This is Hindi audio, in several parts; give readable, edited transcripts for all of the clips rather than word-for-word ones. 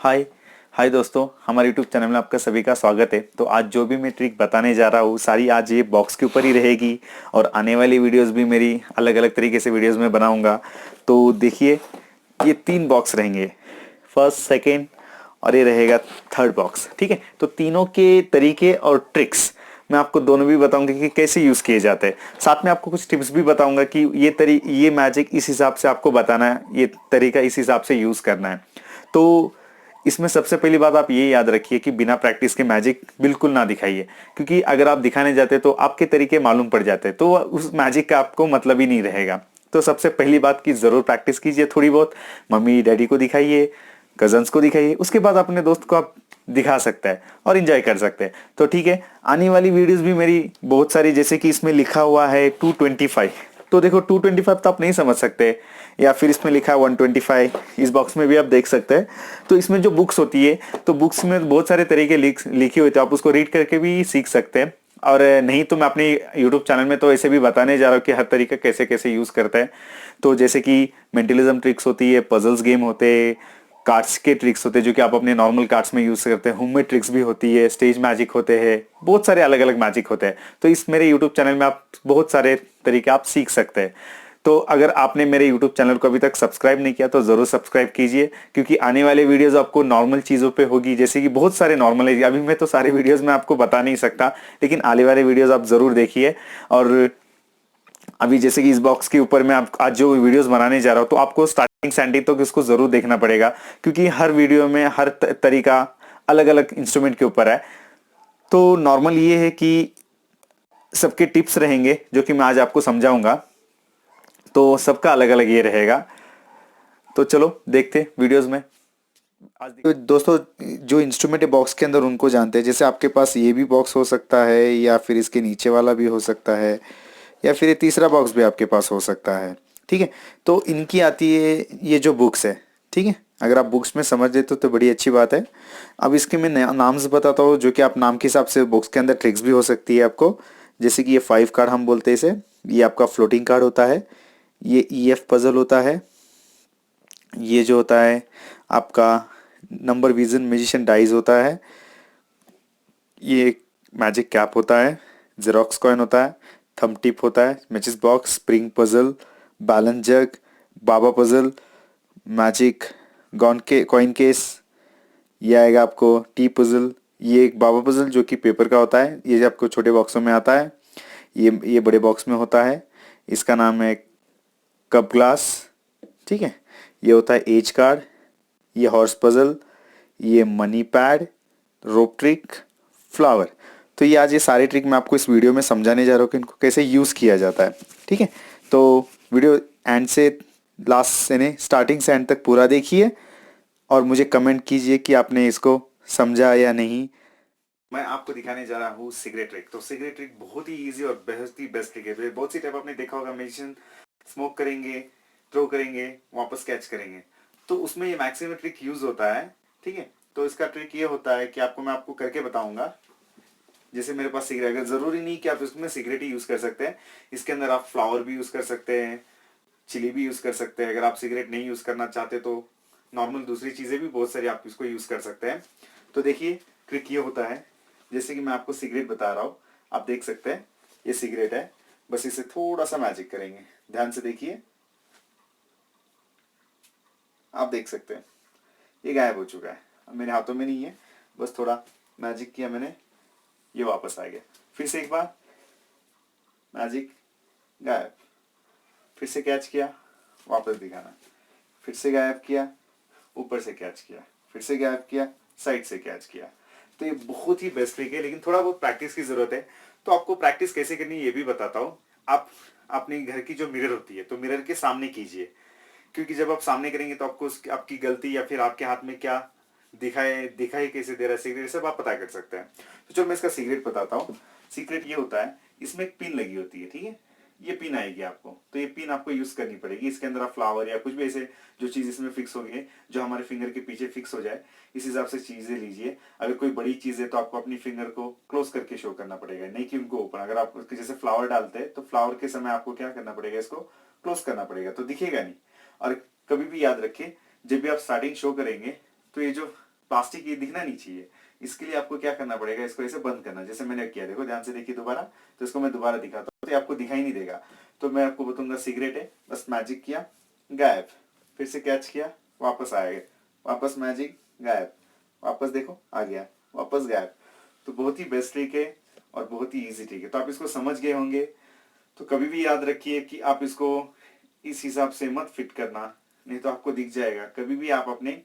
हाय हाय दोस्तों, हमारे यूट्यूब चैनल में आपका सभी का स्वागत है। तो आज जो भी मैं ट्रिक बताने जा रहा हूँ सारी आज ये बॉक्स के ऊपर ही रहेगी और आने वाली वीडियोस भी मेरी अलग अलग तरीके से वीडियोस में बनाऊंगा। तो देखिए, ये 3 बॉक्स रहेंगे, फर्स्ट सेकेंड और ये रहेगा थर्ड बॉक्स। ठीक है, तो तीनों के तरीके और ट्रिक्स मैं आपको दोनों भी बताऊंगा कि कैसे यूज किए जाते हैं। साथ में आपको कुछ टिप्स भी बताऊंगा कि ये मैजिक इस हिसाब से आपको बताना है, ये तरीका इस हिसाब से यूज करना है। तो इसमें सबसे पहली बात आप ये याद रखिए कि बिना प्रैक्टिस के मैजिक बिल्कुल ना दिखाइए, क्योंकि अगर आप दिखाने जाते तो आपके तरीके मालूम पड़ जाते तो उस मैजिक का आपको मतलब ही नहीं रहेगा। तो सबसे पहली बात की जरूर प्रैक्टिस कीजिए थोड़ी बहुत, मम्मी डैडी को दिखाइए, कजन्स को दिखाइए, उसके बाद अपने दोस्त को आप दिखा सकते हैं और इंजॉय कर सकते हैं। तो ठीक है, आने वाली वीडियोस भी मेरी बहुत सारी, जैसे कि इसमें लिखा हुआ है 225, तो देखो 225 तो आप नहीं समझ सकते, या फिर इसमें लिखा है 125, इस बॉक्स में भी आप देख सकते हैं। तो इसमें जो बुक्स होती है, तो बुक्स में बहुत सारे तरीके लिखे हुए थे, आप उसको रीड करके भी सीख सकते हैं। और नहीं तो मैं अपने यूट्यूब चैनल में तो ऐसे भी बताने जा रहा हूँ कि हर तरीका कैसे कैसे यूज करते हैं। तो जैसे कि मेंटलिज्म ट्रिक्स होती है, पजल्स गेम होते हैं, कार्ड्स के ट्रिक्स होते हैं जो कि आप अपने नॉर्मल कार्ड्स में यूज करते हैं, होममेड ट्रिक्स भी होती है, स्टेज मैजिक होते हैं, बहुत सारे अलग अलग मैजिक होते हैं। तो इस मेरे यूट्यूब चैनल में आप बहुत सारे तरीके आप सीख सकते हैं। तो अगर आपने मेरे यूट्यूब चैनल को अभी तक सब्सक्राइब नहीं किया तो जरूर सब्सक्राइब कीजिए, क्योंकि आने वाले वीडियोस आपको नॉर्मल चीजों पे होगी, जैसे कि बहुत सारे नॉर्मल है, अभी मैं तो सारे वीडियोस में आपको बता नहीं सकता, लेकिन आने वाले वीडियोस आप जरूर देखिए। और अभी जैसे कि इस बॉक्स के ऊपर मैं आज जो वीडियोस बनाने जा रहा हूँ, तो आपको स्टार्टिंग से एंडिंग तक इसको जरूर देखना पड़ेगा, क्योंकि हर वीडियो में हर तरीका अलग अलग इंस्ट्रूमेंट के ऊपर है। तो नॉर्मल ये है कि सबके टिप्स रहेंगे जो कि मैं आज आपको समझाऊंगा, तो सबका अलग अलग ये रहेगा। तो चलो देखते वीडियोस में। तो दोस्तों, जो इंस्ट्रूमेंट है बॉक्स के अंदर उनको जानते हैं। जैसे आपके पास ये भी बॉक्स हो सकता है, या फिर इसके नीचे वाला भी हो सकता है, या फिर ये तीसरा बॉक्स भी आपके पास हो सकता है। ठीक है, तो इनकी आती है ये जो बुक्स है। ठीक है, अगर आप बुक्स में समझ लेते तो बड़ी अच्छी बात है। अब इसके मैं नाम्स बताता हूँ, जो कि आप नाम के हिसाब से बुक्स के अंदर ट्रिक्स भी हो सकती है आपको। जैसे कि ये 5 कार्ड हम बोलते हैं इसे, ये आपका फ्लोटिंग कार्ड होता है, ये EF पजल होता है, ये जो होता है आपका नंबर विजन मैजिशियन डाइज होता है, ये मैजिक कैप होता है, जेरोक्स कॉइन होता है, थंब टिप होता है, matches box, spring puzzle, balance jug, बाबा पजल, मैजिक गॉन के कॉइन केस, ये आएगा आपको टी पजल। ये एक बाबा पजल जो कि पेपर का होता है, ये आपको छोटे बॉक्सों में आता है, ये बड़े बॉक्स में होता है, इसका नाम है कप ग्लास। ठीक है, ये होता है एज कार्ड, ये हॉर्स पजल, ये मनी पैड, रोप ट्रिक, फ्लावर। तो ये आज ये सारे ट्रिक मैं आपको इस वीडियो में समझाने जा रहा हूँ कि इनको कैसे यूज़ किया जाता है। ठीक है, तो वीडियो एंड से लास्ट यानी स्टार्टिंग से एंड तक पूरा देखिए और मुझे कमेंट कीजिए कि आपने इसको समझा या नहीं। मैं आपको दिखाने जा रहा हूँ सिगरेट ट्रिक। तो सिगरेट ट्रिक बहुत ही इजी और बहुत ही बेस्ट ट्रिक है। बहुत सी टाइप आपने देखा होगा, म्यूजिशियन स्मोक करेंगे, थ्रो करेंगे, वापस कैच करेंगे, तो उसमें ये मैक्सिमम ट्रिक यूज होता है। ठीक है, तो इसका ट्रिक ये होता है कि मैं आपको करके बताऊंगा। जैसे मेरे पास सिगरेट, अगर जरूरी नहीं कि आप इसमें सिगरेट ही यूज कर सकते हैं, इसके अंदर आप फ्लावर भी यूज कर सकते हैं, चिली भी यूज कर सकते हैं। अगर आप सिगरेट नहीं यूज करना चाहते तो नॉर्मल दूसरी चीजें भी बहुत सारी आप इसको यूज कर सकते हैं। तो देखिए, ट्रिक ये होता है, जैसे कि मैं आपको सिगरेट बता रहा हूँ, आप देख सकते हैं ये सिगरेट है, बस इसे थोड़ा सा मैजिक करेंगे, ध्यान से देखिए, आप देख सकते हैं ये गायब हो चुका है, अब मेरे हाथों में नहीं है, बस थोड़ा मैजिक किया मैंने, ये वापस आ गया। फिर से एक बार मैजिक, गायब, फिर से कैच किया, वापस दिखाना, फिर से गायब किया, ऊपर से कैच किया, फिर से गायब किया, साइड से कैच किया। तो ये बहुत ही बेस्ट ट्रिक है, लेकिन थोड़ा बहुत प्रैक्टिस की जरूरत है। तो आपको प्रैक्टिस कैसे करनी है ये भी बताता हूँ। आप अपने घर की जो मिरर होती है, तो मिरर के सामने कीजिए, क्योंकि जब आप सामने करेंगे तो आपको आपकी गलती या फिर आपके हाथ में क्या दिखाई कैसे दे रहा है सिगरेट, सब आप पता कर सकते हैं। तो चलो मैं इसका सीक्रेट बताता हूँ। सीक्रेट ये होता है, इसमें एक पिन लगी होती है। ठीक है, ये पिन आएगी आपको, तो ये पिन आपको यूज करनी पड़ेगी। इसके अंदर आप फ्लावर या कुछ भी ऐसे जो चीज इसमें फिक्स होगी, जो हमारे फिंगर के पीछे फिक्स हो जाए, इस हिसाब से चीजें लीजिए। अगर कोई बड़ी चीज है तो आपको अपनी फिंगर को क्लोज करके शो करना पड़ेगा, नहीं कि उनको ओपन। अगर आप जैसे फ्लावर डालते हैं तो फ्लावर के समय आपको क्या करना पड़ेगा, इसको क्लोज करना पड़ेगा, तो दिखेगा नहीं। और कभी भी याद रखिए, जब भी आप स्टार्टिंग शो करेंगे तो ये जो प्लास्टिक ये दिखना नहीं चाहिए। इसके लिए आपको क्या करना पड़ेगा, इसको ऐसे बंद करना, जैसे मैंने किया, देखो ध्यान से देखिए दोबारा। तो इसको मैं दोबारा दिखाता हूँ, तो ये आपको दिखाई नहीं देगा। तो मैं आपको बताऊंगा, सिगरेट है, बस मैजिक किया, गायब, फिर से कैच किया, वापस आएगा, वापस मैजिक, गायब, वापस देखो आ गया, वापस गायब। तो बहुत ही बेस्ट ट्रिक है और बहुत ही इजी ट्रिक है। तो आप इसको समझ गए होंगे। तो कभी भी याद रखिए कि आप इसको इस हिसाब से मत फिट करना, नहीं तो आपको दिख जाएगा। कभी भी आप अपने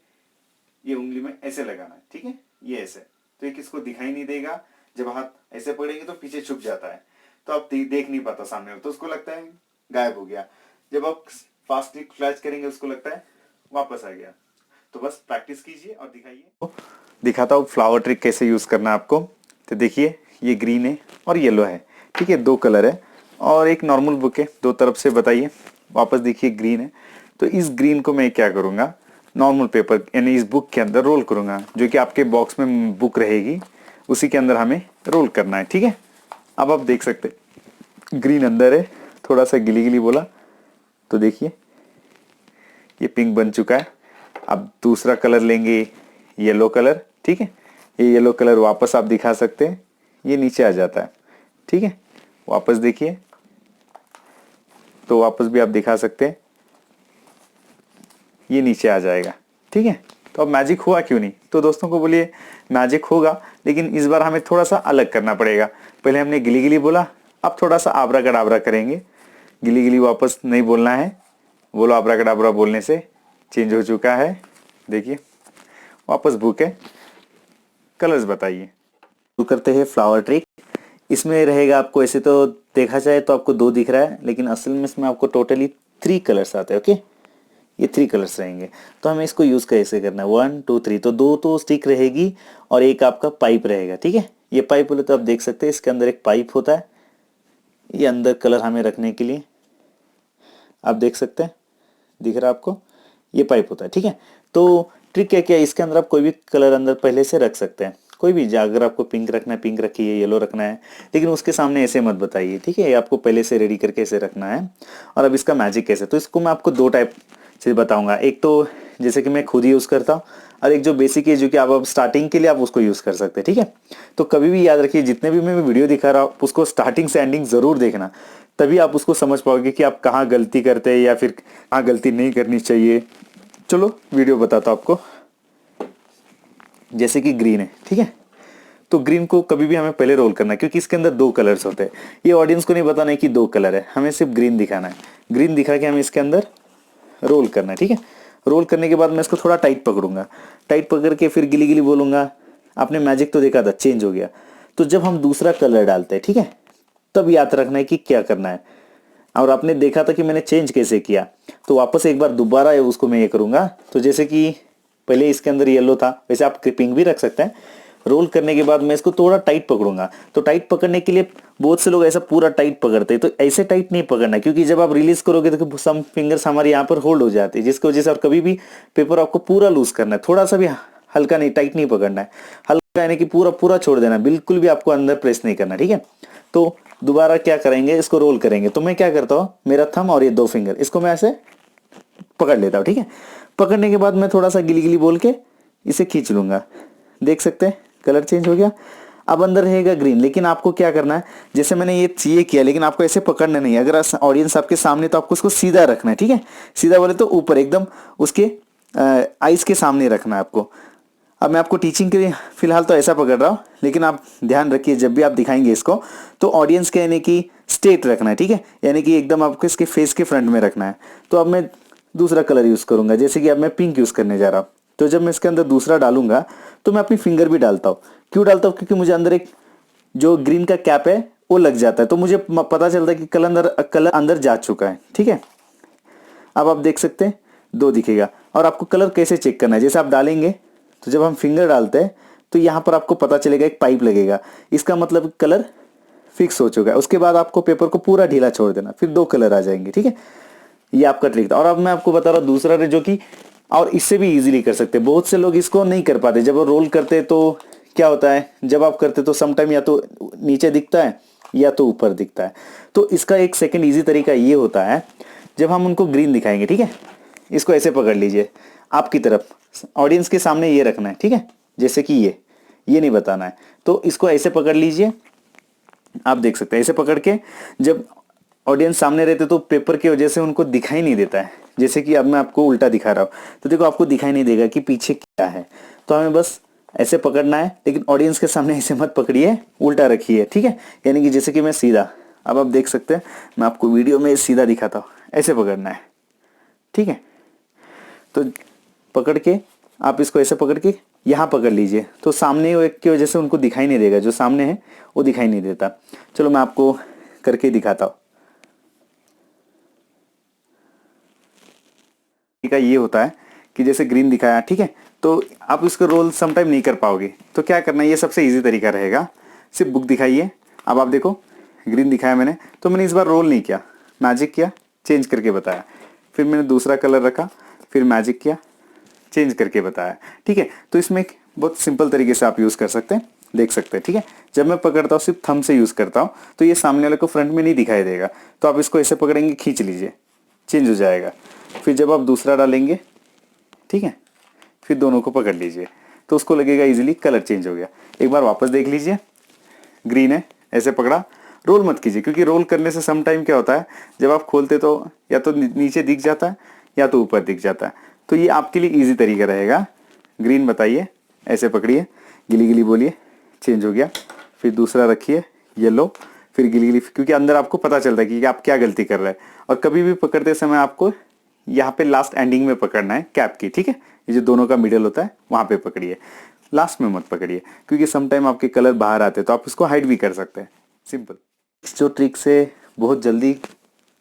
ये उंगली में ऐसे लगाना है, ठीक है, ये ऐसे, तो ये किसको दिखाई नहीं देगा। जब हाथ ऐसे पकड़ेंगे तो पीछे छुप जाता है, तो आप देख नहीं पाता सामने में, तो उसको लगता है गायब हो गया। जब आप फास्ट ट्रिक फ्लैश करेंगे उसको लगता है वापस आ गया। तो बस प्रैक्टिस कीजिए और दिखाइए। दिखाता हूँ फ्लावर ट्रिक कैसे यूज करना है आपको। तो देखिए, ये ग्रीन है और येलो है, ठीक है, दो कलर है और एक नॉर्मल बुक है, दो तरफ से बताइए। वापस देखिए ग्रीन है, तो इस ग्रीन को मैं क्या करूंगा, नॉर्मल पेपर यानी इस बुक के अंदर रोल करूंगा, जो कि आपके बॉक्स में बुक रहेगी उसी के अंदर हमें रोल करना है, ठीक है। अब आप देख सकते ग्रीन अंदर है, थोड़ा सा गिली गिली बोला, तो देखिए ये पिंक बन चुका है। अब दूसरा कलर लेंगे, येलो कलर, ठीक है। ये येलो कलर वापस आप दिखा सकते हैं, ये नीचे आ जाता है, ठीक है। वापस देखिए, तो वापस भी आप दिखा सकते हैं, ये नीचे आ जाएगा, ठीक है। तो अब मैजिक हुआ क्यों नहीं, तो दोस्तों को बोलिए मैजिक होगा, लेकिन इस बार हमें थोड़ा सा अलग करना पड़ेगा। पहले हमने गिली गिली बोला, अब थोड़ा सा आबरा कडाबरा करेंगे। गिली गिली वापस नहीं बोलना है, बोलो आबरा कडाबरा बोलने से चेंज हो चुका है। देखिए वापस बुक है, कलर्स बताइए। शुरू करते हैं फ्लावर ट्रिक। इसमें रहेगा आपको, ऐसे तो देखा जाए तो आपको दो दिख रहा है, लेकिन असल में इसमें आपको टोटली 3 कलर्स आते हैं, ओके। ये 3 कलर्स रहेंगे, तो हमें इसको यूज कैसे करना है, 1 2 3। तो दो तो स्टिक रहेगी और एक आपका पाइप रहेगा, ठीक है। ये पाइप बोले तो आप देख सकते हैं, इसके अंदर एक पाइप होता है, ये अंदर कलर हमें रखने के लिए, आप देख सकते हैं, दिख रहा है आपको, ये पाइप होता है, ठीक है। तो ट्रिक क्या क्या है, इसके अंदर आप कोई भी कलर अंदर पहले से रख सकते हैं, कोई भी। अगर आपको पिंक रखना है पिंक रखिए, येलो रखना है, लेकिन उसके सामने ऐसे मत बताइए, ठीक है। ये आपको पहले से रेडी करके ऐसे रखना है। और अब इसका मैजिक कैसे, तो इसको मैं आपको 2 टाइप से बताऊंगा। एक तो जैसे कि मैं खुद यूज़ करता हूँ, और एक जो बेसिक है, जो कि आप अब स्टार्टिंग के लिए आप उसको यूज़ कर सकते हैं, ठीक है। तो कभी भी याद रखिए, जितने भी मैं वीडियो दिखा रहा हूँ उसको स्टार्टिंग से एंडिंग ज़रूर देखना, तभी आप उसको समझ पाओगे कि आप कहाँ गलती करते हैं या फिर कहाँ गलती नहीं करनी चाहिए। चलो वीडियो बताता हूँ आपको। जैसे कि ग्रीन है, ठीक है, तो ग्रीन को कभी भी हमें पहले रोल करना है, क्योंकि इसके अंदर 2 कलर्स होते हैं। ये ऑडियंस को नहीं बताना है कि 2 कलर है, हमें सिर्फ ग्रीन दिखाना है। ग्रीन दिखा के हमें इसके अंदर रोल करना है, ठीक है। रोल करने के बाद मैं इसको थोड़ा टाइट पकड़ूंगा, टाइट पकड़ के फिर गिली गिली बोलूंगा। आपने मैजिक तो देखा था, चेंज हो गया। तो जब हम दूसरा कलर डालते हैं, ठीक है, तब याद रखना है कि क्या करना है। और आपने देखा था कि मैंने चेंज कैसे किया, तो वापस एक बार दोबारा उसको मैं ये करूंगा। तो जैसे कि पहले इसके अंदर येलो था, वैसे आप पिंक भी रख सकते हैं। रोल करने के बाद मैं इसको थोड़ा टाइट पकड़ूंगा। तो टाइट पकड़ने के लिए बहुत से लोग ऐसा पूरा टाइट पकड़ते हैं, तो ऐसे टाइट नहीं पकड़ना, क्योंकि जब आप रिलीज करोगे तो सम फिंगर्स हमारे यहाँ पर होल्ड हो जाते हैं, जिसकी वजह से। और कभी भी पेपर आपको पूरा लूज करना है, थोड़ा सा भी हल्का नहीं, टाइट नहीं पकड़ना है। हल्का यानी कि पूरा पूरा छोड़ देना, बिल्कुल भी आपको अंदर प्रेस नहीं करना, ठीक है। तो दोबारा क्या करेंगे, इसको रोल करेंगे। तो मैं क्या करता हूँ, मेरा थंब और ये 2 फिंगर, इसको मैं ऐसे पकड़ लेता हूँ, ठीक है। पकड़ने के बाद मैं थोड़ा सा गिली गिली बोल के इसे खींच लूंगा। देख सकते हैं कलर चेंज हो गया। अब अंदर रहेगा ग्रीन, लेकिन आपको क्या करना है, जैसे मैंने ये किया, लेकिन आपको ऐसे पकड़ना नहीं है। अगर ऑडियंस आपके सामने, तो आपको उसको सीधा रखना है, ठीक है। सीधा बोले तो ऊपर एकदम उसके आइस के सामने रखना है आपको। अब मैं आपको टीचिंग के लिए फिलहाल तो ऐसा पकड़ रहा हूँ, लेकिन आप ध्यान रखिए जब भी आप दिखाएंगे इसको, तो ऑडियंस के यानी कि स्ट्रेट रखना है, ठीक है, यानी कि एकदम आपको इसके फेस के फ्रंट में रखना है। तो अब मैं दूसरा कलर यूज़ करूंगा, जैसे कि अब मैं पिंक यूज़ करने जा रहा हूँ। तो जब मैं इसके अंदर दूसरा डालूंगा, तो मैं अपनी फिंगर भी डालता हूँ। क्यों डालता हूँ, क्योंकि मुझे अंदर एक जो ग्रीन का कैप है वो लग जाता है, तो मुझे पता चलता है कि कलर अंदर जा चुका है, ठीक है। अब आप देख सकते हैं 2 दिखेगा। और आपको कलर कैसे चेक करना है, जैसे आप डालेंगे, तो जब हम फिंगर डालते हैं तो यहाँ पर आपको पता चलेगा एक पाइप लगेगा, इसका मतलब कलर फिक्स हो चुका है। उसके बाद आपको पेपर को पूरा ढीला छोड़ देना, फिर 2 कलर आ जाएंगे, ठीक है। ये आपका ट्रिक था। और अब मैं आपको बता रहा हूँ दूसरा, जो कि और इससे भी इजीली कर सकते हैं। बहुत से लोग इसको नहीं कर पाते, जब वो रोल करते तो क्या होता है, जब आप करते तो समटाइम या तो नीचे दिखता है या तो ऊपर दिखता है। तो इसका एक सेकंड इजी तरीका ये होता है, जब हम उनको ग्रीन दिखाएंगे, ठीक है, इसको ऐसे पकड़ लीजिए आपकी तरफ, ऑडियंस के सामने ये रखना है, ठीक है, जैसे कि ये नहीं बताना है। तो इसको ऐसे पकड़ लीजिए, आप देख सकते हैं ऐसे पकड़ के जब ऑडियंस सामने रहते तो पेपर की वजह से उनको दिखाई नहीं देता है। जैसे कि अब मैं आपको उल्टा दिखा रहा हूँ तो देखो आपको दिखाई नहीं देगा कि पीछे क्या है। तो हमें बस ऐसे पकड़ना है, लेकिन ऑडियंस के सामने ऐसे मत पकड़िए, उल्टा रखिए, ठीक है। यानी कि जैसे कि मैं सीधा, अब आप देख सकते हैं मैं आपको वीडियो में सीधा दिखाता हूँ, ऐसे पकड़ना है, ठीक है। तो पकड़ के आप इसको ऐसे पकड़ के यहाँ पकड़ लीजिए, तो सामने की वजह से उनको दिखाई नहीं देगा, जो सामने है वो दिखाई नहीं देता। चलो मैं आपको करके दिखाता हूँ। का ये होता है कि जैसे ग्रीन दिखाया, ठीक है, तो आप इसको रोल समटाइम नहीं कर पाओगे, तो क्या करना है, ये सबसे इजी तरीका रहेगा। सिर्फ बुक दिखाइए। अब आप देखो ग्रीन दिखाया मैंने, तो मैंने इस बार रोल नहीं किया, मैजिक किया, चेंज करके बताया। फिर मैंने दूसरा कलर रखा, फिर मैजिक किया, चेंज करके बताया, ठीक है। तो इसमें एक बहुत सिंपल तरीके से आप यूज़ कर सकते हैं, देख सकते हैं, ठीक है। जब मैं पकड़ता हूँ सिर्फ थंब से यूज़ करता हूँ तो ये सामने वाले को फ्रंट में नहीं दिखाई देगा। तो आप इसको ऐसे पकड़ेंगे, खींच लीजिए, चेंज हो जाएगा। फिर जब आप दूसरा डालेंगे, ठीक है, फिर दोनों को पकड़ लीजिए, तो उसको लगेगा इजीली कलर चेंज हो गया। एक बार वापस देख लीजिए, ग्रीन है, ऐसे पकड़ा, रोल मत कीजिए, क्योंकि रोल करने से सम टाइम क्या होता है, जब आप खोलते तो या तो नीचे दिख जाता है या तो ऊपर दिख जाता है। तो ये आपके लिए इजी तरीका रहेगा। ग्रीन बताइए, ऐसे पकड़िए, गिली गिली बोलिए, चेंज हो गया। फिर दूसरा रखिए येलो, फिर गिली गिली, क्योंकि अंदर आपको पता चलता है कि आप क्या गलती कर रहे हैं। और कभी भी पकड़ते समय आपको यहाँ पे लास्ट एंडिंग में पकड़ना है कैप की, ठीक है। ये जो दोनों का मिडल होता है वहाँ पे पकड़िए, लास्ट में मत पकड़िए, क्योंकि समटाइम आपके कलर बाहर आते हैं तो आप इसको हाइड भी कर सकते हैं। सिंपल जो ट्रिक से बहुत जल्दी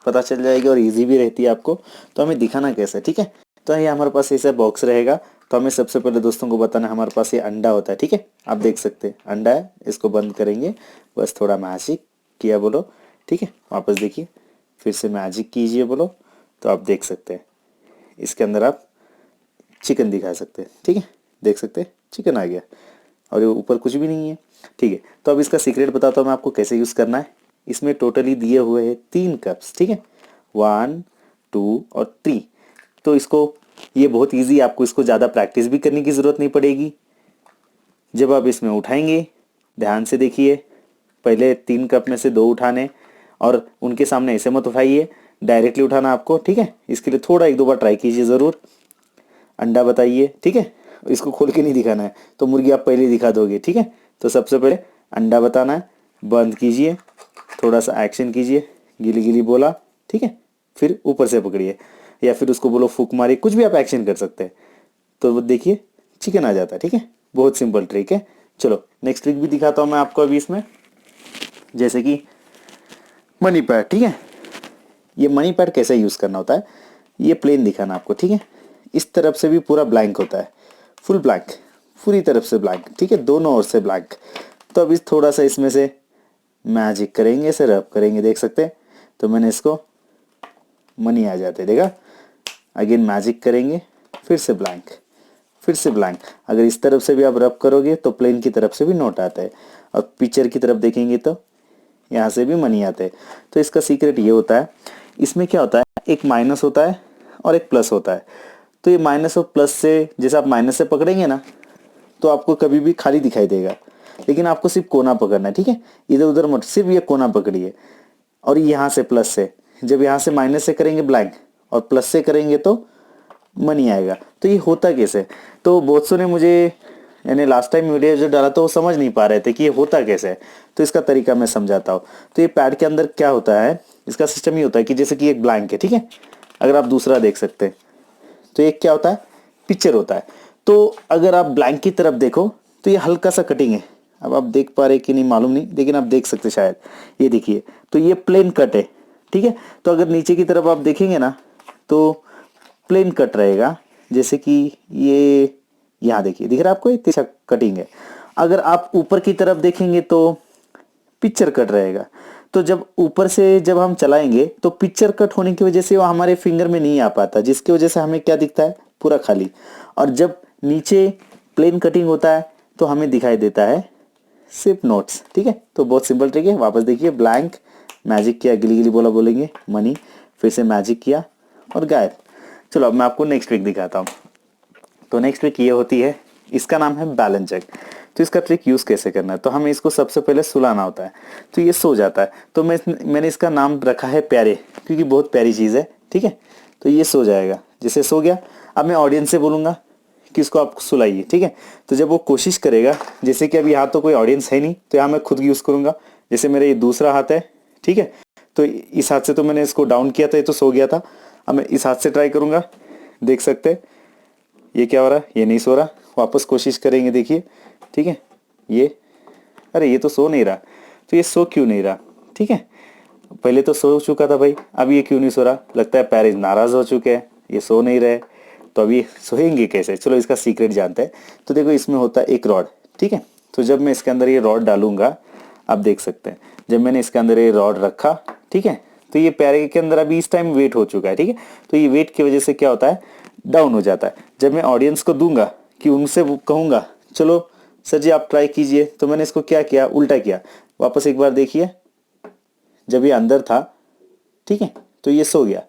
पता चल जाएगी और इजी भी रहती है आपको। तो हमें दिखाना कैसे, ठीक है। तो ये हमारे पास ऐसा बॉक्स रहेगा। तो हमें सबसे पहले दोस्तों को बताना, हमारे पास ये अंडा होता है, ठीक है। आप देख सकते हैं अंडा है, इसको बंद करेंगे, बस थोड़ा मैजिक किया बोलो, ठीक है। वापस देखिए, फिर से मैजिक कीजिए बोलो, तो आप देख सकते हैं इसके अंदर आप चिकन दिखा सकते हैं, ठीक है। देख सकते हैं चिकन आ गया और ये ऊपर कुछ भी नहीं है, ठीक है। तो अब इसका सीक्रेट बताता हूँ मैं आपको कैसे यूज़ करना है। इसमें टोटली दिए हुए हैं 3 कप्स, ठीक है, 1 2 और 3। तो इसको ये बहुत इजी, आपको इसको ज़्यादा प्रैक्टिस भी करने की ज़रूरत नहीं पड़ेगी। जब आप इसमें उठाएंगे, ध्यान से देखिए, पहले 3 कप में से 2 उठाने, और उनके सामने ऐसे मत उठाइए, डायरेक्टली उठाना आपको, ठीक है। इसके लिए थोड़ा 1-2 बार ट्राई कीजिए ज़रूर। अंडा बताइए, ठीक है, इसको खोल के नहीं दिखाना है, तो मुर्गी आप पहले दिखा दोगे, ठीक है। तो सबसे पहले अंडा बताना है, बंद कीजिए, थोड़ा सा एक्शन कीजिए, गिली गिली बोला, ठीक है। फिर ऊपर से पकड़िए या फिर उसको बोलो फूक मारिए, कुछ भी आप एक्शन कर सकते हैं। तो वो देखिए चिकन आ जाता है, ठीक है। बहुत सिंपल ट्रिक है। चलो नेक्स्ट ट्रिक भी दिखाता हूँ मैं आपको अभी इसमें, जैसे कि मनी पैड, ठीक है। ये मनी पैड कैसे यूज़ करना होता है, ये प्लेन दिखाना आपको, ठीक है। इस तरफ से भी पूरा ब्लैंक होता है, फुल ब्लैंक, पूरी तरफ से ब्लैंक, ठीक है, दोनों ओर से ब्लैंक। तो अब इस थोड़ा सा इसमें से मैजिक करेंगे, ऐसे रब करेंगे, देख सकते हैं। तो मैंने इसको मनी आ जाते, देखा। अगेन मैजिक करेंगे, फिर से ब्लैंक, फिर से ब्लैंक। अगर इस तरफ से भी आप रब करोगे तो प्लेन की तरफ से भी नोट आता है, और पिक्चर की तरफ देखेंगे तो यहाँ से भी मनी आते हैं। तो इसका सीक्रेट ये होता है, इसमें क्या होता है, एक माइनस होता है और एक प्लस होता है। तो ये माइनस और प्लस से, जैसे आप माइनस से पकड़ेंगे ना तो आपको कभी भी खाली दिखाई देगा, लेकिन आपको सिर्फ कोना पकड़ना है, ठीक है। इधर उधर मत, सिर्फ ये कोना पकड़िए। और यहाँ से प्लस से, जब यहाँ से माइनस से करेंगे ब्लैंक और प्लस से करेंगे तो मनी आएगा। तो ये होता कैसे, तो बहुत सौ ने मुझे, यानी लास्ट टाइम वीडियो जो डाला तो वो समझ नहीं पा रहे थे कि ये होता कैसे है। तो इसका तरीका मैं समझाता हूँ। तो ये पैड के अंदर क्या होता है, इसका सिस्टम ये होता है कि जैसे कि एक ब्लैंक है, ठीक है। अगर आप दूसरा देख सकते हैं तो एक क्या होता है, पिक्चर होता है। तो अगर आप ब्लैंक की तरफ देखो तो ये हल्का सा कटिंग है। अब आप देख पा रहे कि नहीं मालूम नहीं, लेकिन आप देख सकते शायद, ये देखिए। तो ये प्लेन कट है, ठीक है। तो अगर नीचे की तरफ आप देखेंगे ना तो प्लेन कट रहेगा, जैसे कि ये यहाँ देखिए, दिख रहा है आपको, ये तिरछा कटिंग है। अगर आप ऊपर की तरफ देखेंगे तो पिक्चर कट रहेगा। तो जब ऊपर से जब हम चलाएंगे तो पिक्चर कट होने की वजह से वो हमारे फिंगर में नहीं आ पाता, जिसकी वजह से हमें क्या दिखता है, पूरा खाली। और जब नीचे प्लेन कटिंग होता है तो हमें दिखाई देता है सिर्फ नोट्स, ठीक है। तो बहुत सिंपल ट्रिक है। वापस देखिए, ब्लैंक, मैजिक किया, गिली गिली बोला बोलेंगे मनी, फिर से मैजिक किया और गायब। चलो अब मैं आपको नेक्स्ट ट्रिक दिखाता हूँ। तो नेक्स्ट ट्रिक ये होती है, इसका नाम है बैलेंस जग। तो इसका ट्रिक यूज़ कैसे करना है, तो हमें इसको सबसे पहले सुलाना होता है। तो ये सो जाता है, तो मैंने इसका नाम रखा है प्यारे, क्योंकि बहुत प्यारी चीज़ है, ठीक है। तो ये सो जाएगा, जैसे सो गया। अब मैं ऑडियंस से बोलूँगा कि इसको आप सुलाइए, ठीक है। तो जब वो कोशिश करेगा, जैसे कि अभी यहाँ तो कोई ऑडियंस है नहीं, तो यहाँ मैं खुद यूज़ करूँगा। जैसे मेरा ये दूसरा हाथ है, ठीक है। तो इस हाथ से तो मैंने इसको डाउन किया था, ये तो सो गया था। अब मैं इस हाथ से ट्राई करूँगा, देख सकते हैं ये क्या हो रहा है, ये नहीं सो रहा। वापस कोशिश करेंगे, देखिए, ठीक है। ये, अरे ये तो सो नहीं रहा, तो ये सो क्यों नहीं रहा, ठीक है। पहले तो सो चुका था भाई, अब ये क्यों नहीं सो रहा, लगता है पेरेंट्स नाराज़ हो चुके हैं, ये सो नहीं रहे। तो अभी सोएंगे कैसे, चलो इसका सीक्रेट जानते हैं। तो देखो इसमें होता है एक रॉड, ठीक है। तो जब मैं इसके अंदर ये रॉड डालूंगा, आप देख सकते हैं जब मैंने इसके अंदर ये रॉड रखा, ठीक है, तो ये प्यारे के अंदर अभी इस टाइम वेट हो चुका है, ठीक है। तो ये वेट की वजह से क्या होता है, डाउन हो जाता है। जब मैं ऑडियंस को दूंगा कि उनसे कहूँगा चलो सर जी आप ट्राई कीजिए, तो मैंने इसको क्या किया, उल्टा किया। वापस एक बार देखिए, जब ये अंदर था, ठीक है, तो ये सो गया।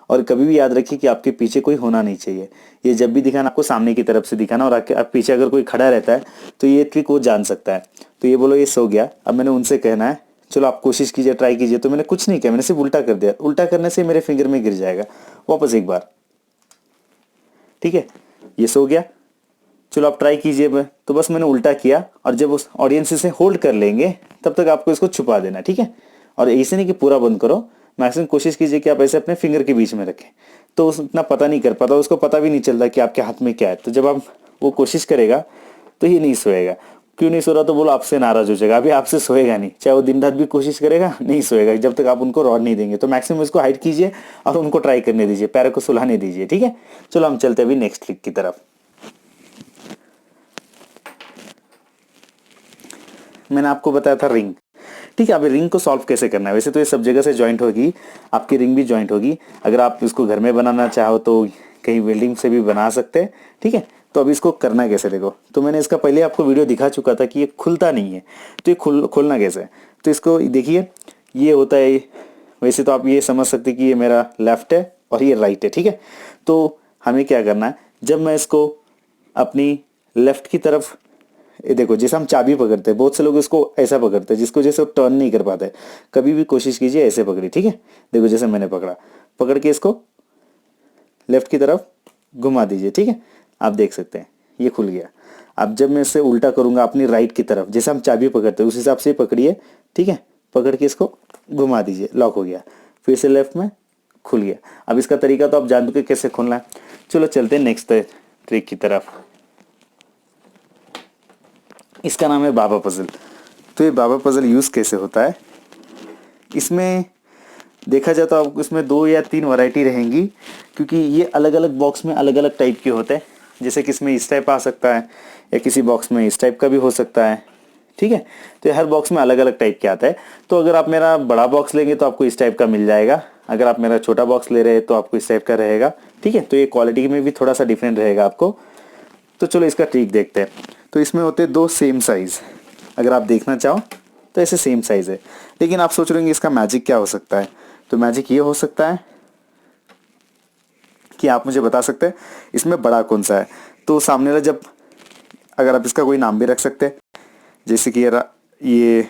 और कभी भी याद रखिए कि आपके पीछे कोई होना नहीं चाहिए। ये जब भी दिखाना आपको सामने की तरफ से दिखाना, और आप पीछे अगर कोई खड़ा रहता है तो ये ट्रिक वो जान सकता है। तो ये बोलो ये सो गया, अब मैंने उनसे कहना है चलो आप कोशिश कीजिए, ट्राई कीजिए। तो मैंने कुछ नहीं किया, मैंने सिर्फ उल्टा कर दिया। उल्टा करने से मेरे फिंगर में गिर जाएगा। वापस एक बार, ठीक है, ये सो गया, चलो आप ट्राई कीजिए। तो बस मैंने उल्टा किया, और जब उस ऑडियंस से होल्ड कर लेंगे तब तक आपको इसको छुपा देना, ठीक है। और ऐसे नहीं कि पूरा बंद करो, मैक्सिमम कोशिश कीजिए कि आप ऐसे अपने फिंगर के बीच में रखें, तो उस इतना पता नहीं कर पाता, उसको पता भी नहीं चलता कि आपके हाथ में क्या है। तो जब आप वो कोशिश करेगा तो ये नहीं सोएगा। क्यों नहीं सो रहा, तो बोलो आपसे नाराज हो जाएगा। अभी आपसे सोएगा नहीं, चाहे वो दिन रात भी कोशिश करेगा, नहीं सोएगा जब तक आप उनको रॉड नहीं देंगे। तो मैक्सिमम इसको हाइड कीजिए और उनको ट्राई करने दीजिए, पैरों को सुलाने दीजिए, ठीक है। चलो हम चलते अभी नेक्स्ट ट्रिक की तरफ। मैंने आपको बताया था रिंग, ठीक है। अभी रिंग को सॉल्व कैसे करना है, वैसे तो ये सब जगह से ज्वाइंट होगी, आपकी रिंग भी ज्वाइंट होगी। अगर आप इसको घर में बनाना चाहो तो कहीं वेल्डिंग से भी बना सकते हैं, ठीक है। तो अभी इसको करना कैसे, देखो, तो मैंने इसका पहले आपको वीडियो दिखा चुका था कि ये खुलता नहीं है। तो ये खोलना कैसे है, तो इसको देखिए, ये होता है, वैसे तो आप ये समझ सकते कि ये मेरा लेफ्ट है और ये राइट है, ठीक है। तो हमें क्या करना है, जब मैं इसको अपनी लेफ्ट की तरफ, ये देखो जैसे हम चाबी पकड़ते हैं, बहुत से लोग इसको ऐसा पकड़ते हैं जिसको जैसे टर्न नहीं कर पाते। कभी भी कोशिश कीजिए ऐसे पकड़ी, ठीक है। देखो जैसे मैंने पकड़ा, पकड़ के इसको लेफ्ट की तरफ घुमा दीजिए, ठीक है। आप देख सकते हैं ये खुल गया। अब जब मैं इसे उल्टा करूंगा अपनी राइट की तरफ, जैसे हम चाबी पकड़ते हैं उस हिसाब से पकड़िए, ठीक है। पकड़ के इसको घुमा दीजिए, लॉक हो गया। फिर से लेफ्ट में खुल गया। अब इसका तरीका तो आप जान चुके कैसे खोलना है। चलो चलते हैं नेक्स्ट ट्रिक की तरफ। इसका नाम है बाबा पजल। तो ये बाबा पजल यूज़ कैसे होता है, इसमें देखा जाए तो आपको इसमें 2 या 3 वैरायटी रहेंगी, क्योंकि ये अलग अलग बॉक्स में अलग अलग टाइप के होते हैं। जैसे कि इसमें इस टाइप आ सकता है, या किसी बॉक्स में इस टाइप का भी हो सकता है, ठीक है। तो हर बॉक्स में अलग अलग टाइप के आता है। तो अगर आप मेरा बड़ा बॉक्स लेंगे तो आपको इस टाइप का मिल जाएगा, अगर आप मेरा छोटा बॉक्स ले रहे हैं तो आपको इस टाइप का रहेगा, ठीक है। तो ये क्वालिटी में भी थोड़ा सा डिफरेंट रहेगा आपको। तो चलो इसका ट्रिक देखते हैं। तो इसमें होते हैं 2 सेम साइज़, अगर आप देखना चाहो तो ऐसे सेम साइज़ है। लेकिन आप सोच रहे होंगे इसका मैजिक क्या हो सकता है, तो मैजिक ये हो सकता है कि आप मुझे बता सकते हैं इसमें बड़ा कौन सा है। तो सामने वाला, जब अगर आप इसका कोई नाम भी रख सकते हैं, जैसे कि ये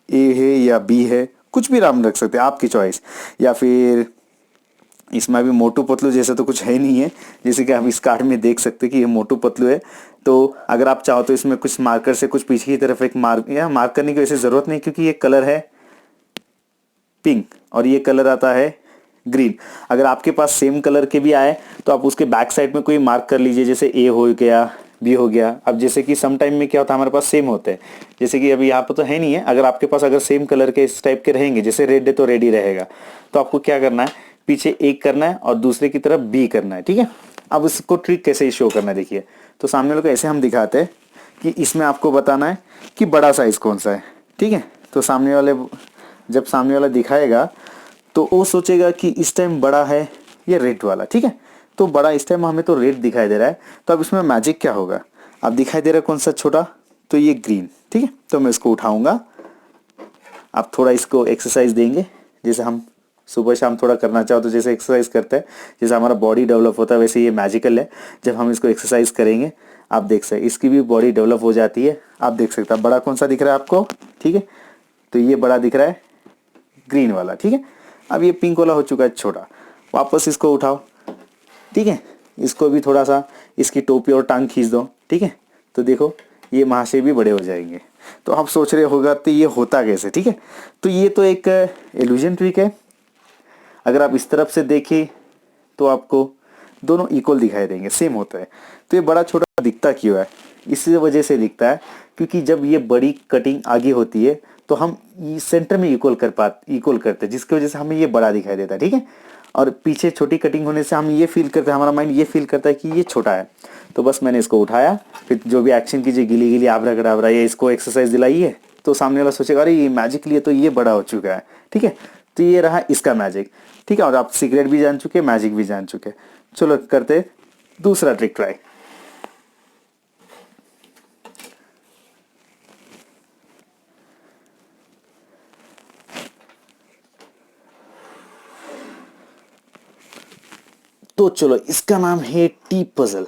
ए है या बी है, कुछ भी नाम रख सकते हैं, आपकी चॉइस। या फिर इसमें अभी मोटू पतलू जैसा तो कुछ है नहीं है, जैसे कि आप इस कार्ड में देख सकते हैं कि ये मोटू पतलू है। तो अगर आप चाहो तो इसमें कुछ मार्कर से कुछ पीछे की तरफ एक मार्क करने की वैसे ज़रूरत नहीं, क्योंकि ये कलर है पिंक और ये कलर आता है ग्रीन। अगर आपके पास सेम कलर के भी आए तो आप उसके बैक साइड में कोई मार्क कर लीजिए, जैसे ए हो गया, बी हो गया। अब जैसे कि सम टाइम में क्या होता है, हमारे पास सेम होते हैं, जैसे कि अभी यहाँ पर तो है नहीं है। अगर आपके पास अगर सेम कलर के इस टाइप के रहेंगे, जैसे रेड है तो रेड ही रहेगा, तो आपको क्या करना है, पीछे एक करना है और दूसरे की तरफ बी करना है, ठीक है। अब इसको ट्रिक कैसे शो करना है, देखिए। तो सामने वाले को ऐसे हम दिखाते हैं कि इसमें आपको बताना है कि बड़ा साइज़ कौन सा है, ठीक है। तो सामने वाले, जब सामने वाला दिखाएगा तो वो सोचेगा कि इस टाइम बड़ा है ये रेड वाला, ठीक है। तो बड़ा इस टाइम हमें तो रेड दिखाई दे रहा है, तो अब इसमें मैजिक क्या होगा, अब दिखाई दे रहा है कौन सा छोटा, तो ये ग्रीन, ठीक है। तो मैं इसको उठाऊंगा, आप थोड़ा इसको एक्सरसाइज देंगे, जैसे हम सुबह शाम थोड़ा करना चाहो तो जैसे एक्सरसाइज करते हैं, जैसे हमारा बॉडी डेवलप होता है, वैसे ये मैजिकल है। जब हम इसको एक्सरसाइज करेंगे आप देख सकते इसकी भी बॉडी डेवलप हो जाती है। आप देख सकते हैं बड़ा कौन सा दिख रहा है आपको, ठीक है, तो ये बड़ा दिख रहा है ग्रीन वाला, ठीक है। अब ये पिंक वाला हो चुका है छोटा। वापस इसको उठाओ, ठीक है, इसको भी थोड़ा सा इसकी टोपी और टांग खींच दो, ठीक है, तो देखो ये महाशय भी बड़े हो जाएंगे। तो आप सोच रहे होगा तो ये होता कैसे, ठीक है, तो ये तो एक इल्यूजन ट्रिक है। अगर आप इस तरफ से देखें तो आपको दोनों इक्वल दिखाई देंगे, सेम होता है। तो ये बड़ा छोटा दिखता क्यों है, इसी वजह से दिखता है क्योंकि जब ये बड़ी कटिंग आगे होती है तो हम सेंटर में इक्वल करते हैं, जिसकी वजह से हमें ये बड़ा दिखाई देता है, ठीक है। और पीछे छोटी कटिंग होने से हम ये फील करते हैं, हमारा माइंड ये फील करता है कि ये छोटा है। तो बस मैंने इसको उठाया, फिर जो भी एक्शन कीजिए, गिली गिली आबरा गड़ाबरा, ये इसको एक्सरसाइज दिलाई है, तो सामने वाला सोचेगा अरे ये मैजिक लिए तो ये बड़ा हो चुका है, ठीक है। तो ये रहा इसका मैजिक, ठीक है। और आप सीक्रेट भी जान चुके, मैजिक भी जान चुके। चलो करते दूसरा ट्रिक ट्राई। तो चलो इसका नाम है टी पजल।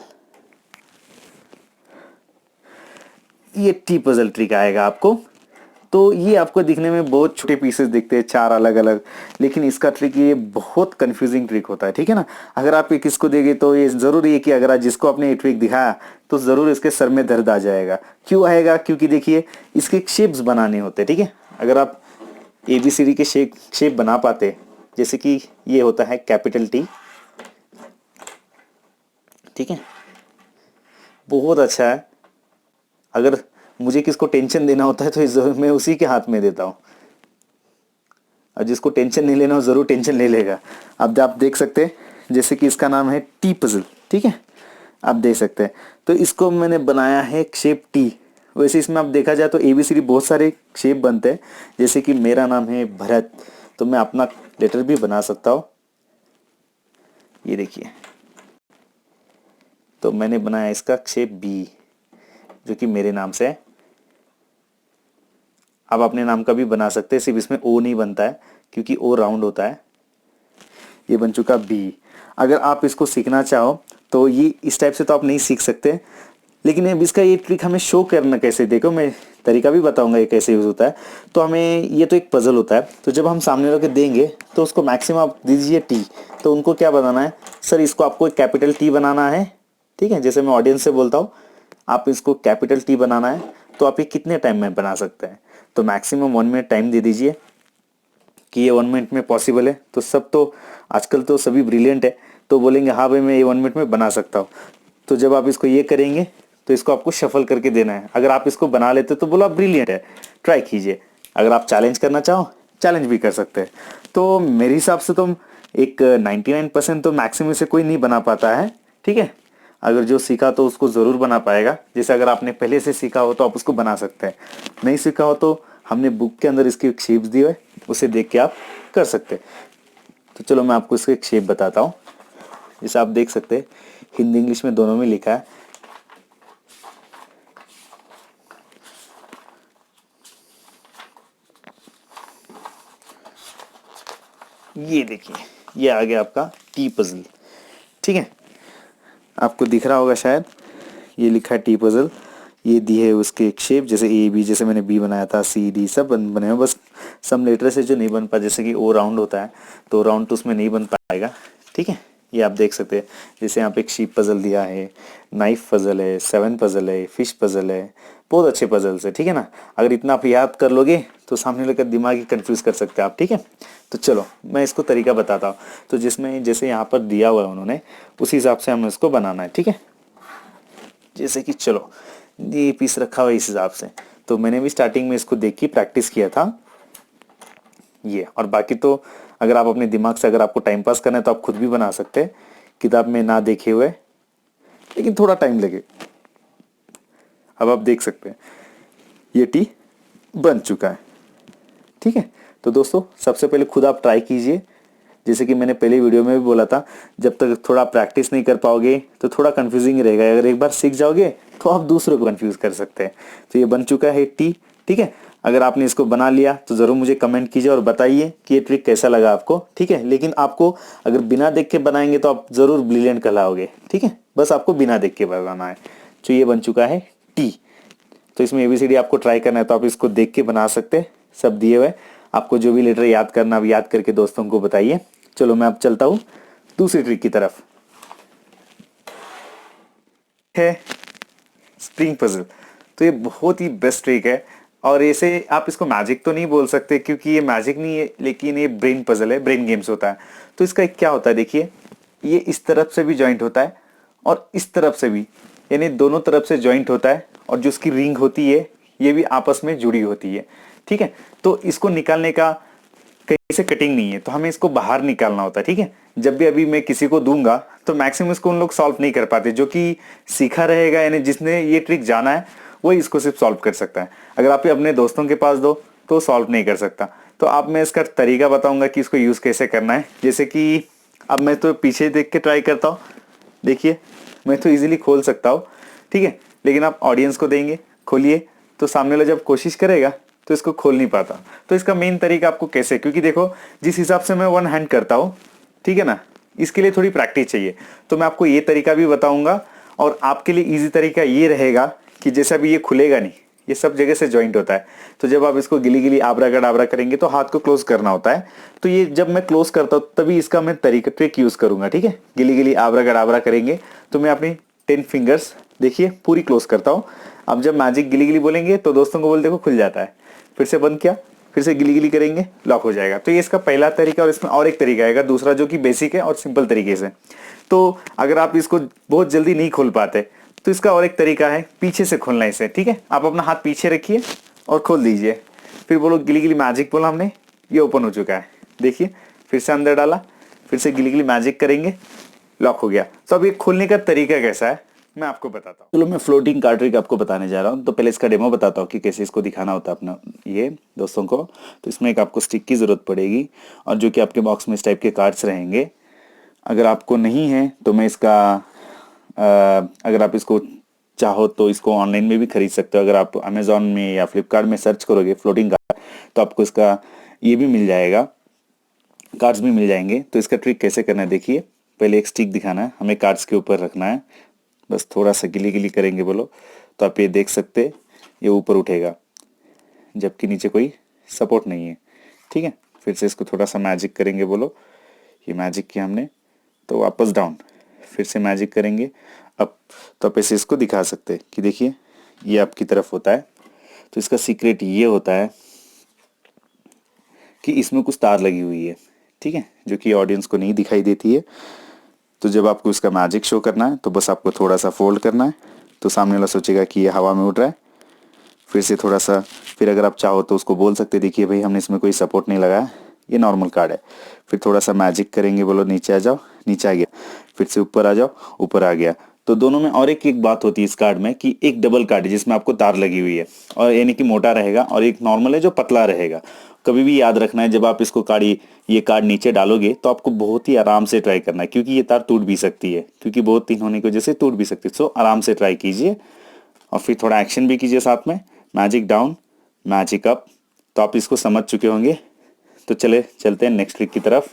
ये टी पजल ट्रिक आएगा आपको। तो ये आपको दिखने में बहुत छोटे पीसेस दिखते हैं, 4 अलग अलग, लेकिन इसका ट्रिक ये बहुत कंफ्यूजिंग ट्रिक होता है, ठीक है ना। अगर आप ये किसको देंगे तो ये जरूरी है कि अगर जिसको आपने ये ट्रिक दिखाया तो जरूर इसके सर में दर्द आ जाएगा। क्यों आएगा, क्योंकि देखिए इसके शेप्स बनाने होते हैं, ठीक है। अगर आप ABCD के शेप बना पाते, जैसे कि ये होता है कैपिटल T, ठीक है, बहुत अच्छा है। अगर मुझे किसको टेंशन देना होता है तो मैं उसी के हाथ में देता हूँ, और जिसको टेंशन नहीं लेना हो जरूर टेंशन ले लेगा। अब आप देख सकते हैं जैसे कि इसका नाम है टी पजल, ठीक है, आप देख सकते हैं। तो इसको मैंने बनाया है शेप टी। वैसे इसमें आप देखा जाए तो ABCD बहुत सारे शेप बनते हैं, जैसे कि मेरा नाम है भरत, तो मैं अपना लेटर भी बना सकता हूँ, ये देखिए। तो मैंने बनाया इसका शेप B, जो कि मेरे नाम से है। आप अपने नाम का भी बना सकते हैं, सिर्फ इसमें O नहीं बनता है क्योंकि O राउंड होता है। ये बन चुका B। अगर आप इसको सीखना चाहो तो ये इस टाइप से तो आप नहीं सीख सकते, लेकिन अब इसका ये ट्रिक हमें शो करना कैसे, देखो मैं तरीका भी बताऊंगा ये कैसे यूज़ होता है। तो हमें ये तो एक पजल होता है, तो जब हम सामने वाले को देंगे तो उसको मैक्सिमम आप दीजिए T। तो उनको क्या बनाना है, सर इसको आपको एक कैपिटल T बनाना है, ठीक है। जैसे मैं ऑडियंस से बोलता हूँ आप इसको कैपिटल T बनाना है, तो आप ये कितने टाइम में बना सकते हैं। तो मैक्सिमम 1 मिनट टाइम दे दीजिए कि ये 1 मिनट में पॉसिबल है। तो सब तो आजकल तो सभी ब्रिलियंट है, तो बोलेंगे हाँ भाई मैं ये 1 मिनट में बना सकता हूँ। तो जब आप इसको ये करेंगे तो इसको आपको शफल करके देना है। अगर आप इसको बना लेते तो बोलो आप ब्रिलियंट है, ट्राई कीजिए। अगर आप चैलेंज करना चाहो चैलेंज भी कर सकते हैं। तो मेरे हिसाब से तो एक 99% तो मैक्सिमम से कोई नहीं बना पाता है, ठीक है। अगर जो सीखा तो उसको ज़रूर बना पाएगा। जैसे अगर आपने पहले से सीखा हो तो आप उसको बना सकते हैं, नहीं सीखा हो तो हमने बुक के अंदर इसके शेप्स दिए हुए, उसे देख के आप कर सकते हैं। तो चलो मैं आपको इसका एक शेप बताता हूँ। जैसे आप देख सकते हैं हिंदी इंग्लिश में दोनों में लिखा है। ये देखिए ये आ गया आपका टी पजल, ठीक है। आपको दिख रहा होगा शायद, ये लिखा है टी पजल। ये दी है उसके एक शेप, जैसे A B, जैसे मैंने B बनाया था, C D सब बने हुए। बस सम लेटर से जो नहीं बन पा, जैसे कि O राउंड होता है तो राउंड तो उसमें नहीं बन पाएगा, ठीक है। ये आप देख सकते हैं। जैसे यहाँ पे एक शीप पजल दिया है, नाइफ पजल है, 7 पजल है, फिश पजल है, बहुत अच्छे पजल्स है, ठीक है ना। अगर इतना आप याद कर लोगे तो सामने वाले का दिमाग ही कंफ्यूज कर सकते हैं आप, ठीक है। तो चलो मैं इसको तरीका बताता हूँ। तो जिसमें जैसे यहाँ पर दिया हुआ है उन्होंने, उसी हिसाब से हमें इसको बनाना है, ठीक है। जैसे कि चलो ये पीस रखा हुआ है इस हिसाब से। तो मैंने भी स्टार्टिंग में इसको देख के प्रैक्टिस किया था ये। और बाकी तो अगर आप अपने दिमाग से, अगर आपको टाइम पास करना है तो आप खुद भी बना सकते हैं किताब में ना देखे हुए, लेकिन थोड़ा टाइम लगे। अब आप देख सकते हैं ये टी बन चुका है, ठीक है। तो दोस्तों सबसे पहले खुद आप ट्राई कीजिए। जैसे कि मैंने पहले वीडियो में भी बोला था, जब तक थोड़ा प्रैक्टिस नहीं कर पाओगे तो थोड़ा कंफ्यूजिंग रहेगा। अगर एक बार सीख जाओगे तो आप दूसरों को कंफ्यूज कर सकते हैं। तो ये बन चुका है टी, ठीक है। अगर आपने इसको बना लिया तो ज़रूर मुझे कमेंट कीजिए और बताइए कि ये ट्रिक कैसा लगा आपको, ठीक है। लेकिन आपको अगर बिना देख के बनाएंगे तो आप ज़रूर ब्रिलियंट कहलाओगे, ठीक है। बस आपको बिना देख के बनाना है। तो ये बन चुका है टी। तो इसमें ABCD आपको ट्राई करना है तो आप इसको देख के बना सकते हैं, सब दिए हुए। आपको जो भी लेटर याद करना अब याद करके दोस्तों को बताइए। चलो मैं अब चलता हूँ दूसरी ट्रिक की तरफ। है स्प्रिंग पजल। तो ये बहुत ही बेस्ट ट्रिक है और ऐसे आप इसको मैजिक तो नहीं बोल सकते क्योंकि ये मैजिक नहीं है, लेकिन ये ब्रेन पजल है, ब्रेन गेम्स होता है। तो इसका क्या होता है देखिए, ये इस तरफ से भी जॉइंट होता है और इस तरफ से भी, यानी दोनों तरफ से जॉइंट होता है और जो उसकी रिंग होती है ये भी आपस में जुड़ी होती है, ठीक है। तो इसको निकालने का कहीं से कटिंग नहीं है, तो हमें इसको बाहर निकालना होता है, ठीक है। जब भी अभी मैं किसी को दूंगा तो मैक्सिमम इसको उन लोग सॉल्व नहीं कर पाते, जो कि सीखा रहेगा यानी जिसने ये ट्रिक जाना है वही इसको सिर्फ सॉल्व कर सकता है। अगर आप ये अपने दोस्तों के पास दो तो सॉल्व नहीं कर सकता। तो अब मैं इसका तरीका बताऊंगा कि इसको यूज कैसे करना है। जैसे कि अब मैं तो पीछे देख के ट्राई करता हूँ, देखिए मैं तो इजीली खोल सकता हूँ, ठीक है। लेकिन आप ऑडियंस को देंगे खोलिए तो सामने वाला जब कोशिश करेगा तो इसको खोल नहीं पाता। तो इसका मेन तरीका आपको कैसे, क्योंकि देखो जिस हिसाब से मैं वन हैंड करता हूँ, ठीक है ना, इसके लिए थोड़ी प्रैक्टिस चाहिए। तो मैं आपको ये तरीका भी बताऊंगा और आपके लिए इजी तरीका ये रहेगा कि जैसे अभी ये खुलेगा नहीं, ये सब जगह से जॉइंट होता है। तो जब आप इसको गिली गिली आबरा गडाबरा करेंगे तो हाथ को क्लोज करना होता है। तो ये जब मैं क्लोज करता हूँ तभी इसका मैं तरीका ट्रिक यूज करूंगा, ठीक है। गिली गिली आबरा गडाबरा करेंगे तो मैं अपनी 10 फिंगर्स देखिए पूरी क्लोज करता हूँ। अब जब मैजिक गिली गिली बोलेंगे तो दोस्तों को बोल देखो खुल जाता है, फिर से बंद किया, फिर से गिली गिली करेंगे लॉक हो जाएगा। तो ये इसका पहला तरीका और इसमें और एक तरीका आएगा दूसरा जो कि बेसिक है और सिंपल तरीके से। तो अगर आप इसको बहुत जल्दी नहीं खोल पाते तो इसका और एक तरीका है पीछे से खोलना इसे, ठीक है। आप अपना हाथ पीछे रखिए और खोल दीजिए, फिर बोलो गिली गिली मैजिक बोला हमने, ये ओपन हो चुका है देखिए। फिर से अंदर डाला, फिर से गिली गिली मैजिक करेंगे, लॉक हो गया। तो अब ये खोलने का तरीका कैसा है मैं आपको बताता हूँ। चलो मैं फ्लोटिंग कार्ड ट्रिक आपको बताने जा रहा हूँ। तो पहले इसका डेमो बताता हूँ कि कैसे इसको दिखाना होता है अपना ये दोस्तों को। तो इसमें एक आपको स्टिक की ज़रूरत पड़ेगी और जो कि आपके बॉक्स में इस टाइप के कार्ड्स रहेंगे। अगर आपको नहीं है तो मैं इसका अगर आप इसको चाहो तो इसको ऑनलाइन में भी खरीद सकते हो। अगर आप अमेजोन में या फ्लिपकार्ट में सर्च करोगे फ्लोटिंग कार्ड तो आपको इसका ये भी मिल जाएगा, कार्ड्स भी मिल जाएंगे। तो इसका ट्रिक कैसे करना है देखिए। पहले एक स्टिक दिखाना है, हमें कार्ड्स के ऊपर रखना है, बस थोड़ा सा गिली गिली करेंगे बोलो तो आप ये देख सकते ये ऊपर उठेगा जबकि नीचे कोई सपोर्ट नहीं है, ठीक है। फिर से इसको थोड़ा सा मैजिक करेंगे बोलो, ये मैजिक किया हमने तो वापस डाउन, फिर से मैजिक करेंगे अप। तो आप ऐसे इसको दिखा सकते हैं कि देखिए ये आपकी तरफ होता है। तो इसका सीक्रेट ये होता है कि इसमें कुछ तार लगी हुई है, ठीक है, जो कि ऑडियंस को नहीं दिखाई देती है। तो जब आपको इसका मैजिक शो करना है तो बस आपको थोड़ा सा फोल्ड करना है तो सामने वाला सोचेगा कि ये हवा में उड़ रहा है। फिर से थोड़ा सा, फिर अगर आप चाहो तो उसको बोल सकते देखिए भाई हमने इसमें कोई सपोर्ट नहीं लगाया, ये नॉर्मल कार्ड है। फिर थोड़ा सा मैजिक करेंगे बोलो नीचे आ जाओ, नीचे आ गया, फिर से ऊपर आ जाओ, ऊपर आ गया। तो दोनों में और एक बात होती है इस कार्ड में कि एक डबल कार्ड है जिसमें आपको तार लगी हुई है और यानी कि मोटा रहेगा और एक नॉर्मल है जो पतला रहेगा। कभी भी याद रखना है जब आप इसको ये कार्ड नीचे डालोगे तो आपको बहुत ही आराम से ट्राई करना है क्योंकि ये तार टूट भी सकती है, क्योंकि बहुत तीन होने की वजह से टूट भी सकती है। सो आराम से ट्राई कीजिए और फिर थोड़ा एक्शन भी कीजिए साथ में, मैजिक डाउन मैजिक अप। तो आप इसको समझ चुके होंगे। तो चलते हैं नेक्स्ट ट्रिक की तरफ।